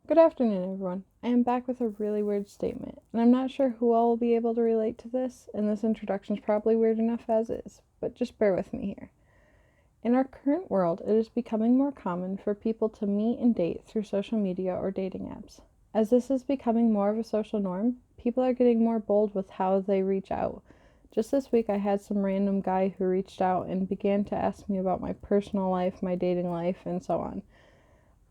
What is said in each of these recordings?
Good afternoon, everyone. I am back with a really weird statement, and I'm not sure who all will be able to relate to this, and this introduction is probably weird enough as is, but just bear with me here. In our current world, it is becoming more common for people to meet and date through social media or dating apps. As this is becoming more of a social norm, people are getting more bold with how they reach out. Just this week, I had some random guy who reached out and began to ask me about my personal life, my dating life, and so on.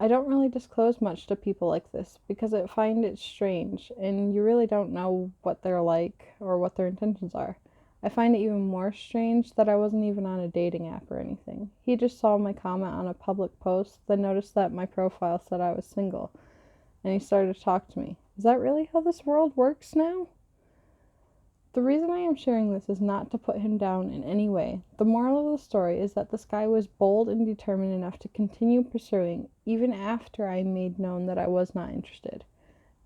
I don't really disclose much to people like this because I find it strange and you really don't know what they're like or what their intentions are. I find it even more strange that I wasn't even on a dating app or anything. He just saw my comment on a public post, then noticed that my profile said I was single, and he started to talk to me. Is that really how this world works now? The reason I am sharing this is not to put him down in any way. The moral of the story is that this guy was bold and determined enough to continue pursuing, even after I made known that I was not interested.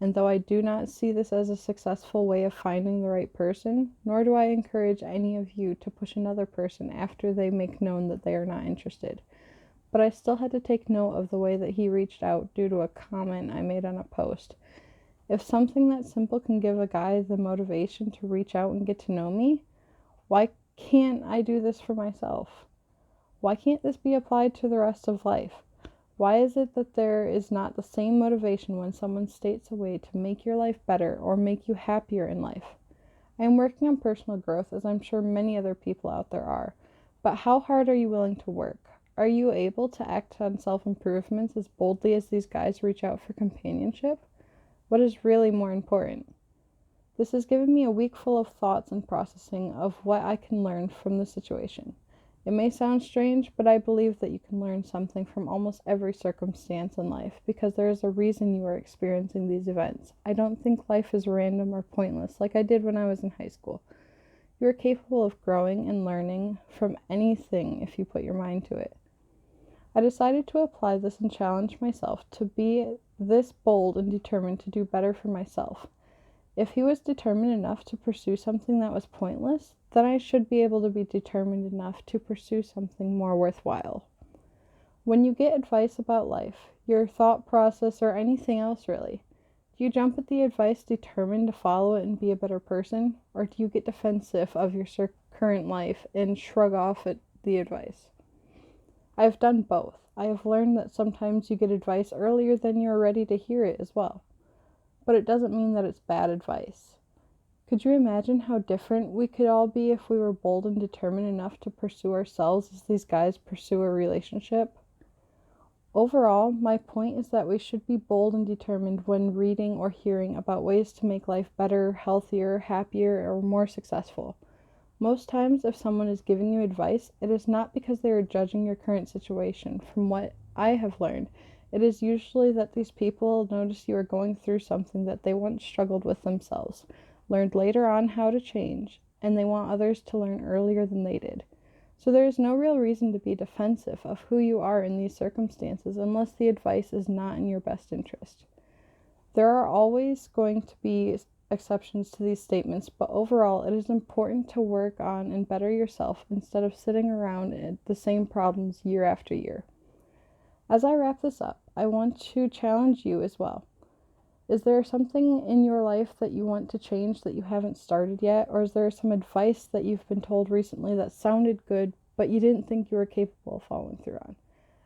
And though I do not see this as a successful way of finding the right person, nor do I encourage any of you to push another person after they make known that they are not interested. But I still had to take note of the way that he reached out due to a comment I made on a post. If something that simple can give a guy the motivation to reach out and get to know me, why can't I do this for myself? Why can't this be applied to the rest of life? Why is it that there is not the same motivation when someone states a way to make your life better or make you happier in life? I am working on personal growth, as I'm sure many other people out there are. But how hard are you willing to work? Are you able to act on self-improvements as boldly as these guys reach out for companionship? What is really more important? This has given me a week full of thoughts and processing of what I can learn from the situation. It may sound strange, but I believe that you can learn something from almost every circumstance in life because there is a reason you are experiencing these events. I don't think life is random or pointless like I did when I was in high school. You are capable of growing and learning from anything if you put your mind to it. I decided to apply this and challenge myself to be this bold and determined to do better for myself. If he was determined enough to pursue something that was pointless, then I should be able to be determined enough to pursue something more worthwhile. When you get advice about life, your thought process, or anything else really, do you jump at the advice determined to follow it and be a better person, or do you get defensive of your current life and shrug off at the advice? I have done both. I have learned that sometimes you get advice earlier than you are ready to hear it as well. But it doesn't mean that it's bad advice. Could you imagine how different we could all be if we were bold and determined enough to pursue ourselves as these guys pursue a relationship? Overall, my point is that we should be bold and determined when reading or hearing about ways to make life better, healthier, happier, or more successful. Most times, if someone is giving you advice, it is not because they are judging your current situation. From what I have learned, it is usually that these people notice you are going through something that they once struggled with themselves, learned later on how to change, and they want others to learn earlier than they did. So there is no real reason to be defensive of who you are in these circumstances unless the advice is not in your best interest. There are always going to be exceptions to these statements, but overall, it is important to work on and better yourself instead of sitting around at the same problems year after year. As I wrap this up, I want to challenge you as well. Is there something in your life that you want to change that you haven't started yet? Or is there some advice that you've been told recently that sounded good, but you didn't think you were capable of following through on?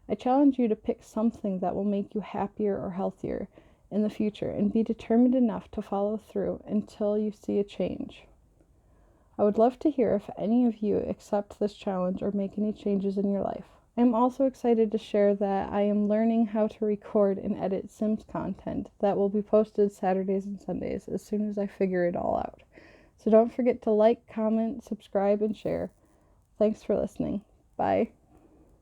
I challenge you to pick something that will make you happier or healthier in the future and be determined enough to follow through until you see a change. I would love to hear if any of you accept this challenge or make any changes in your life. I am also excited to share that I am learning how to record and edit Sims content that will be posted Saturdays and Sundays as soon as I figure it all out. So don't forget to like, comment, subscribe, and share. Thanks for listening. Bye.